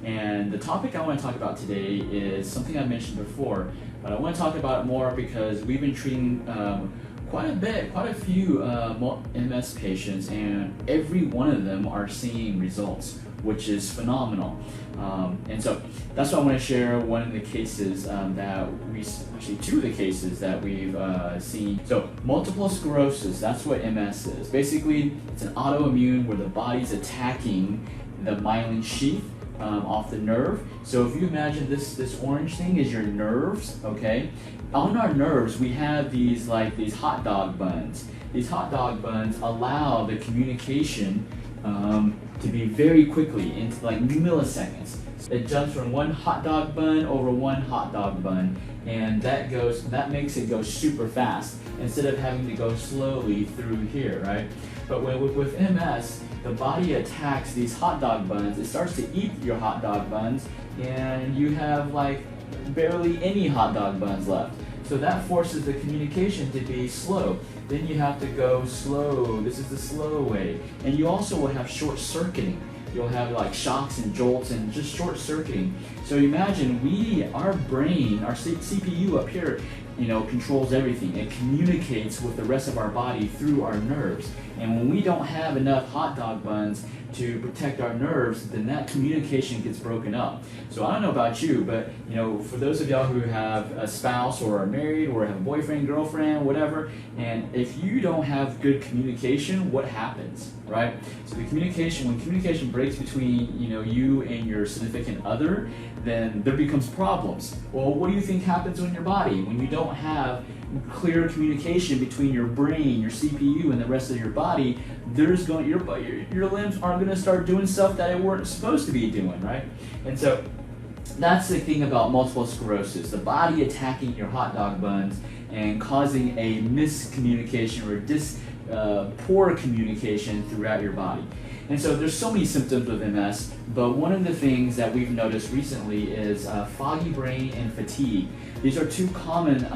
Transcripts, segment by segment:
And the topic I want to talk about today is something I mentioned before, but I want to talk about it more because we've been treating quite a few MS patients, and every one of them are seeing results, which is phenomenal. And so that's why I want to share one of the cases two of the cases that we've seen. So multiple sclerosis, that's what MS is. Basically, it's an autoimmune where the body's attacking the myelin sheath off the nerve. So if you imagine this orange thing is your nerves, okay? On our nerves, we have these hot dog buns. These hot dog buns allow the communication to be very quickly, into like milliseconds. It jumps from one hot dog bun over one hot dog bun, and that makes it go super fast instead of having to go slowly through here, right? But with MS, the body attacks these hot dog buns. It starts to eat your hot dog buns, and you have like barely any hot dog buns left. So that forces the communication to be slow. Then you have to go slow. This is the slow way. And you also will have short circuiting. You'll have like shocks and jolts and just short circuiting. So imagine our brain, our CPU up here, controls everything. It communicates with the rest of our body through our nerves. And when we don't have enough hot dog buns to protect our nerves, then that communication gets broken up. So I don't know about you, but for those of y'all who have a spouse or are married or have a boyfriend, girlfriend, whatever, and if you don't have good communication, what happens, right? So when communication breaks between you and your significant other, then there becomes problems. Well, what do you think happens in your body when you don't have clear communication between your brain, your CPU, and the rest of your body? Your limbs are going to start doing stuff that it weren't supposed to be doing, right? And so that's the thing about multiple sclerosis, the body attacking your hot dog buns and causing a miscommunication or poor communication throughout your body. And so there's so many symptoms of MS, but one of the things that we've noticed recently is foggy brain and fatigue. These are two common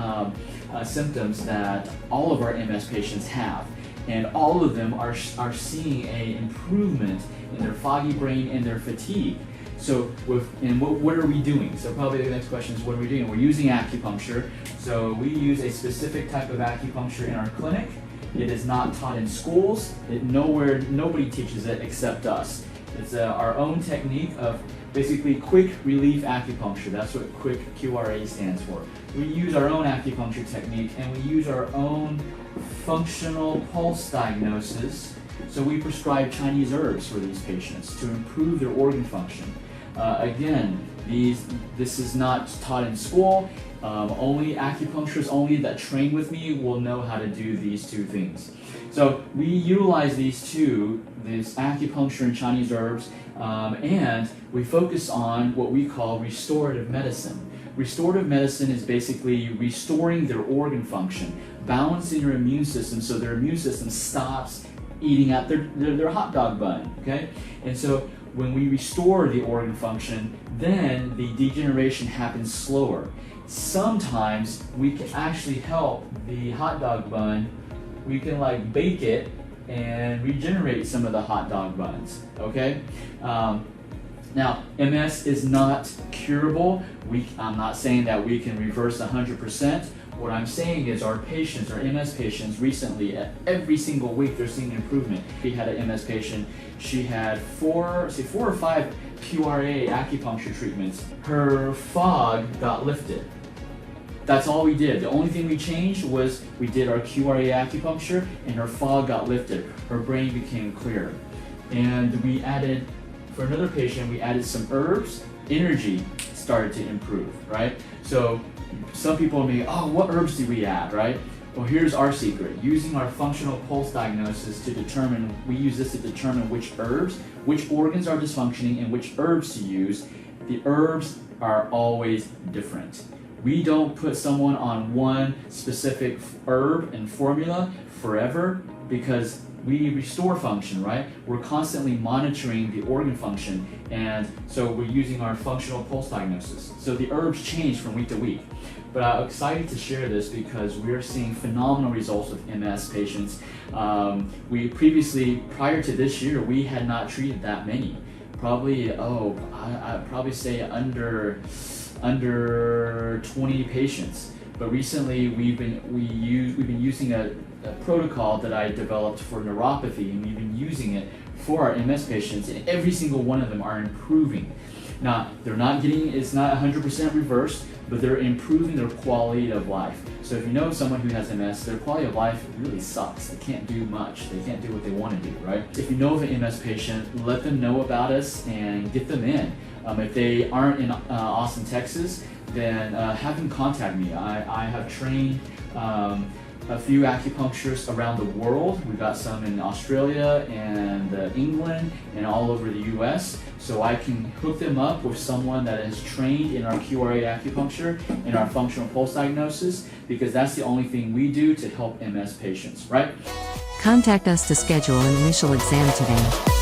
symptoms that all of our MS patients have, and all of them are seeing an improvement in their foggy brain and their fatigue. So what are we doing? So probably the next question is, what are we doing? We're using acupuncture. So we use a specific type of acupuncture in our clinic. It is not taught in schools. Nobody teaches it except us. It's our own technique of basically quick relief acupuncture. That's what quick QRA stands for. We use our own acupuncture technique, and we use our own functional pulse diagnosis. So we prescribe Chinese herbs for these patients to improve their organ function. Again, this is not taught in school. Only acupuncturists that train with me will know how to do these two things. So we utilize this acupuncture and Chinese herbs, and we focus on what we call restorative medicine. Restorative medicine is basically restoring their organ function, balancing your immune system so their immune system stops eating at their hot dog bun, okay? And so when we restore the organ function, then the degeneration happens slower. Sometimes we can actually help the hot dog bun. We can bake it and regenerate some of the hot dog buns, okay? Now, MS is not curable. I'm not saying that we can reverse 100%. What I'm saying is our MS patients recently, every single week they're seeing improvement. We had an MS patient, she had four or five QRA acupuncture treatments. Her fog got lifted. That's all we did. The only thing we changed was we did our QRA acupuncture, and her fog got lifted. Her brain became clear. And for another patient, we added some herbs. Energy started to improve, right? So some people may, what herbs do we add, right? Well, here's our secret. Using our functional pulse diagnosis we use this to determine which organs are dysfunctioning and which herbs to use. The herbs are always different. We don't put someone on one specific herb and formula forever because we restore function, right? We're constantly monitoring the organ function, and so we're using our functional pulse diagnosis. So the herbs change from week to week. But I'm excited to share this because we're seeing phenomenal results with MS patients. We previously, prior to this year, we had not treated that many. probably I'd probably say under 20 patients. But recently we've been using a protocol that I developed for neuropathy, and we've been using it for our MS patients, and every single one of them are improving. Now, it's not 100% reversed, but they're improving their quality of life. So if you know someone who has MS, their quality of life really sucks. They can't do much. They can't do what they want to do, right? If you know of an MS patient, let them know about us and get them in. If they aren't in Austin, Texas, then have them contact me. I have trained a few acupuncturists around the world. We've got some in Australia and England and all over the US. So I can hook them up with someone that is trained in our QRA acupuncture and our functional pulse diagnosis, because that's the only thing we do to help MS patients, right? Contact us to schedule an initial exam today.